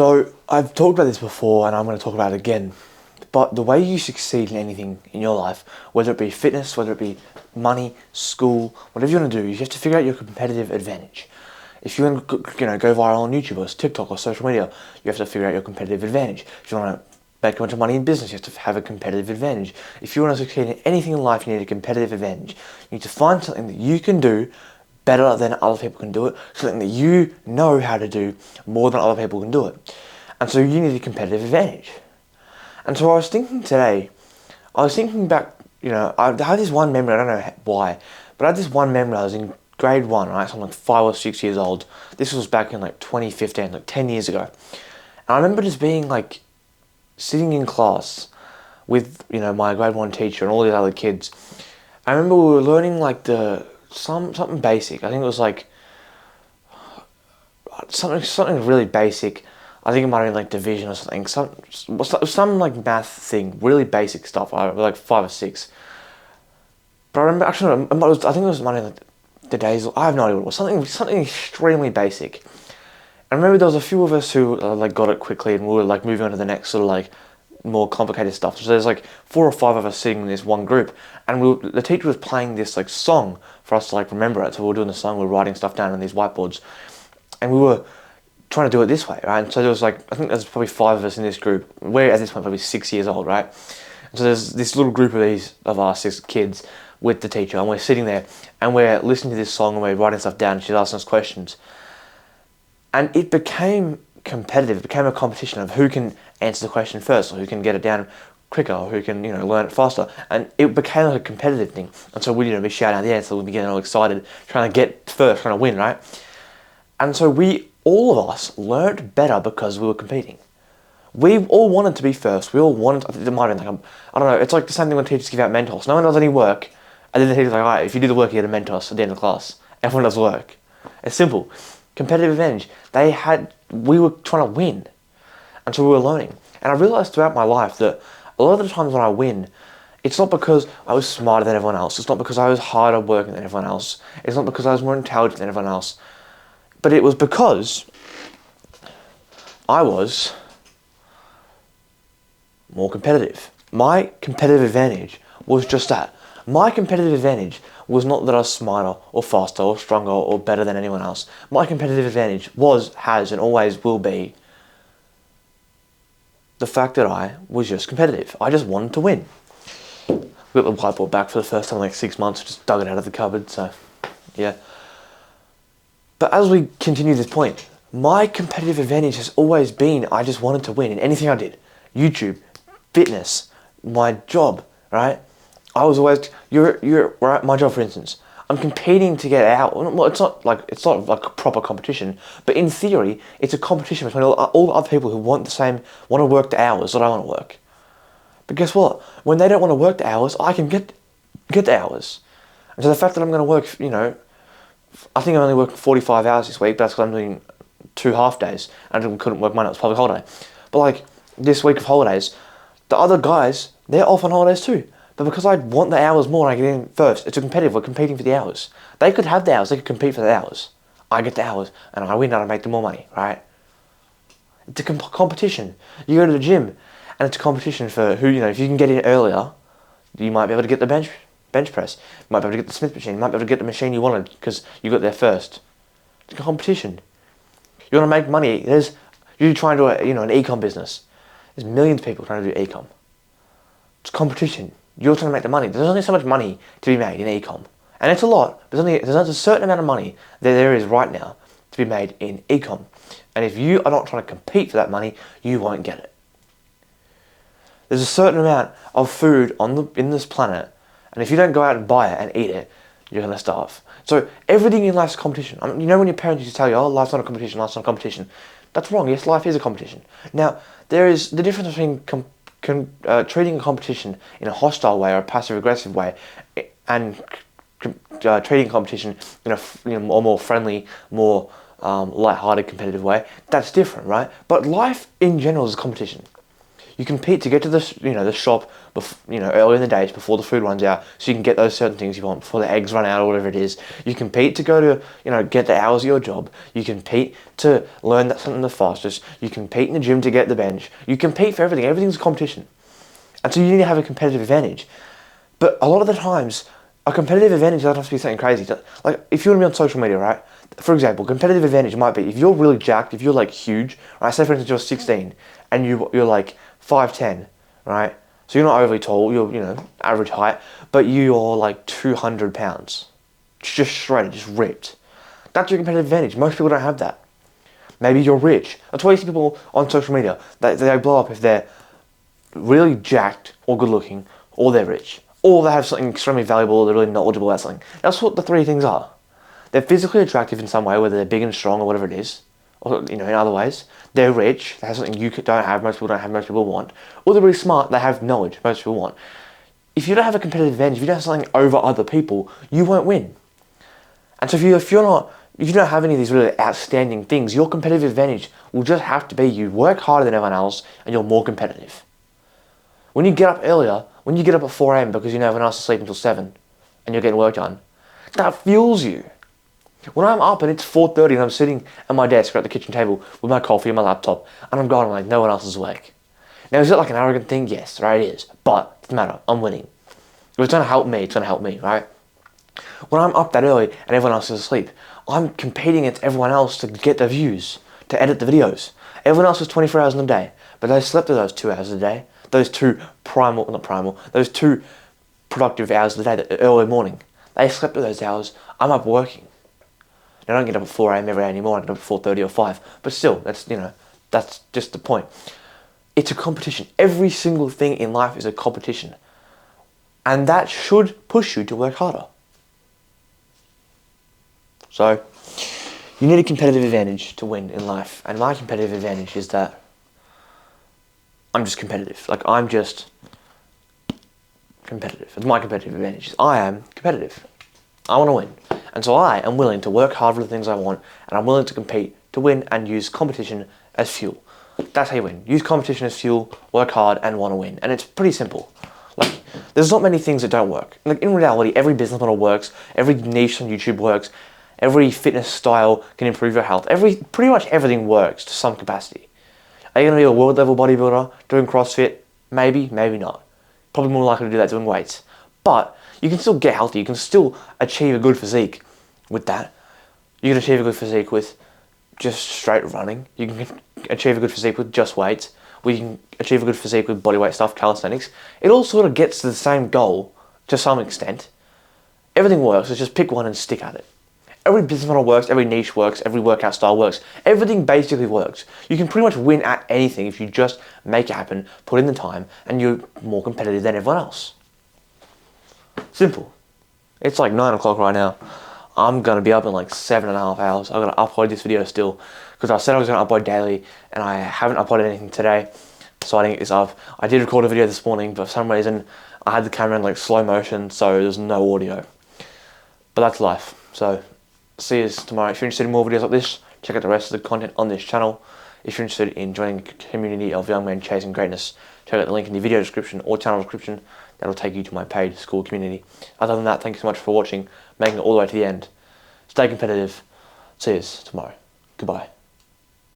So I've talked about this before and I'm going to talk about it again. But the way you succeed in anything in your life, whether it be fitness, whether it be money, school, whatever you want to do, you have to figure out your competitive advantage. If you want to go viral on YouTube or TikTok or social media, you have to figure out your competitive advantage. If you want to make a bunch of money in business, you have to have a competitive advantage. If you want to succeed in anything in life, you need a competitive advantage. You need to find something that you can do better than other people can do it, something that you know how to do more than other people can do it. And so you need a competitive advantage. And so I was thinking today, back, I had this one memory, I don't know why, but I had this one memory. I was in grade 1, right, so I'm like 5 or 6 years old. This was back in like 2015, like 10 years ago. And I remember just being like, sitting in class with, my grade 1 teacher and all these other kids. I remember we were learning like something basic. I think it was like something really basic. I think it might have been like division or something. Some like math thing, really basic stuff. I was like 5 or 6. But I remember actually, I think it was like the days. I have no idea what it was. Something extremely basic. I remember there was a few of us who like got it quickly, and we were like moving on to the next sort of like more complicated stuff. So there's like 4 or 5 of us sitting in this one group, and the teacher was playing this like song for us to like remember it. So we were doing the song, we were writing stuff down on these whiteboards, and we were trying to do it this way, right? And so there was like, I think there's probably 5 of us in this group. We're at this point probably 6 years old, right? And so there's this little group of our 6 kids with the teacher, and we're sitting there and we're listening to this song and we're writing stuff down, and she's asking us questions. And it became competitive. It became a competition of who can answer the question first, or who can get it down quicker, or who can learn it faster. And it became like a competitive thing. And so we'd be shouting out the answer, we'd be getting all excited, trying to get first, trying to win, right? And so all of us learned better because we were competing. We all wanted to be first. We all wanted. It might have been like I don't know. It's like the same thing when teachers give out Mentos. No one does any work, and then the teacher's like, "All right, if you do the work, you get a Mentos at the end of class." Everyone does work. It's simple. Competitive advantage. We were trying to win, and so we were learning. And I realized throughout my life that a lot of the times when I win, it's not because I was smarter than everyone else. It's not because I was harder working than everyone else. It's not because I was more intelligent than everyone else. But it was because I was more competitive. My competitive advantage was just that. My competitive advantage was not that I was smarter or faster or stronger or better than anyone else. My competitive advantage has, and always will be the fact that I was just competitive. I just wanted to win. We got the whiteboard back for the first time in like 6 months. Just dug it out of the cupboard, so yeah. But as we continue this point, my competitive advantage has always been I just wanted to win in anything I did. YouTube, fitness, my job, right? I was always, you're right, my job for instance, I'm competing to get out. Well, it's not like a proper competition, but in theory, it's a competition between all the other people who want to work the hours that I want to work. But guess what? When they don't want to work the hours, I can get the hours. And so the fact that I'm going to work, I think I'm only working 45 hours this week, but that's because I'm doing 2 half days, and I couldn't work Monday, it was public holiday. But like, this week of holidays, the other guys, they're off on holidays too. But because I want the hours more and I get in first, it's a competitive, we're competing for the hours. They could have the hours, they could compete for the hours. I get the hours, and I win and I make them more money, right? It's a competition. You go to the gym, and it's a competition for who, if you can get in earlier, you might be able to get the bench press. You might be able to get the Smith machine. You might be able to get the machine you wanted because you got there first. It's a competition. You want to make money. You're trying to do an e-com business. There's millions of people trying to do e-com. It's competition. You're trying to make the money. There's only so much money to be made in e-com. And it's a lot. There's a certain amount of money that there is right now to be made in e-com. And if you are not trying to compete for that money, you won't get it. There's a certain amount of food in this planet, and if you don't go out and buy it and eat it, you're going to starve. So everything in life's a competition. When your parents used to tell you, life's not a competition, life's not a competition. That's wrong. Yes, life is a competition. Now, there is the difference between treating a competition in a hostile way or a passive-aggressive way, and treating competition in a more friendly, more light-hearted, competitive way. That's different, right? But life in general is a competition. You compete to get to the shop, early in the days before the food runs out, so you can get those certain things you want before the eggs run out or whatever it is. You compete to go to, get the hours of your job. You compete to learn that something the fastest. You compete in the gym to get the bench. You compete for everything. Everything's a competition. And so you need to have a competitive advantage. But a lot of the times, a competitive advantage doesn't have to be something crazy. Like, if you want to be on social media, right? For example, competitive advantage might be if you're really jacked, if you're like huge, right? Say for instance you're 16 and you're like 5'10", right? So you're not overly tall, you're average height, but you're like 200 pounds, just shredded, just ripped. That's your competitive advantage. Most people don't have that. Maybe you're rich. That's why you see people on social media. They blow up if they're really jacked or good looking, or they're rich, or they have something extremely valuable, or they're really knowledgeable about something. That's what the three things are. They're physically attractive in some way, whether they're big and strong or whatever it is, or in other ways. They're rich, they have something you don't have, most people don't have, most people want. Or they're really smart, they have knowledge, most people want. If you don't have a competitive advantage, if you don't have something over other people, you won't win. And so if you don't have any of these really outstanding things, your competitive advantage will just have to be you work harder than everyone else and you're more competitive. When you get up earlier, when you get up at 4 a.m. because everyone else is sleeping until 7 and you're getting work done, that fuels you. When I'm up and it's 4:30 and I'm sitting at my desk or at the kitchen table with my coffee and my laptop and I'm going, I'm like, no one else is awake. Now, is it like an arrogant thing? Yes, right, it is. But it doesn't matter. I'm winning. If it's going to help me, it's going to help me, right? When I'm up that early and everyone else is asleep, I'm competing against everyone else to get the views, to edit the videos. Everyone else has 24 hours in a day, but they slept through those 2 hours a day. Those two those two productive hours of the day, the early morning. They slept through those hours. I'm up working. I don't get up at 4 a.m. every day anymore. I get up at 4:30 or 5. But still, that's just the point. It's a competition. Every single thing in life is a competition. And that should push you to work harder. So, you need a competitive advantage to win in life. And my competitive advantage is that I'm just competitive. Like, I'm just competitive. It's my competitive advantage. I am competitive. I want to win. And so I am willing to work hard for the things I want, and I'm willing to compete to win and use competition as fuel. That's how you win. Use competition as fuel, work hard, and want to win. And it's pretty simple. Like, there's not many things that don't work. Like, in reality, every business model works, every niche on YouTube works, every fitness style can improve your health. Pretty much everything works to some capacity. Are you going to be a world level bodybuilder doing CrossFit? Maybe, maybe not. Probably more likely to do that doing weights. But you can still get healthy. You can still achieve a good physique with that. You can achieve a good physique with just straight running. You can achieve a good physique with just weights. We can achieve a good physique with bodyweight stuff, calisthenics. It all sort of gets to the same goal to some extent. Everything works. It's just pick one and stick at it. Every business model works, every niche works, every workout style works. Everything basically works. You can pretty much win at anything if you just make it happen, put in the time, and you're more competitive than everyone else. Simple. It's like 9 o'clock right now. I'm going to be up in like 7.5 hours. I'm going to upload this video still because I said I was going to upload daily and I haven't uploaded anything today, so I didn't get this up. I did record a video this morning, but for some reason I had the camera in like slow motion, so there's no audio. But that's life. So see you tomorrow. If you're interested in more videos like this, check out the rest of the content on this channel. If you're interested in joining the community of young men chasing greatness, check out the link in the video description or channel description. That'll take you to my paid school community. Other than that, thank you so much for watching, making it all the way to the end. Stay competitive. See you tomorrow. Goodbye.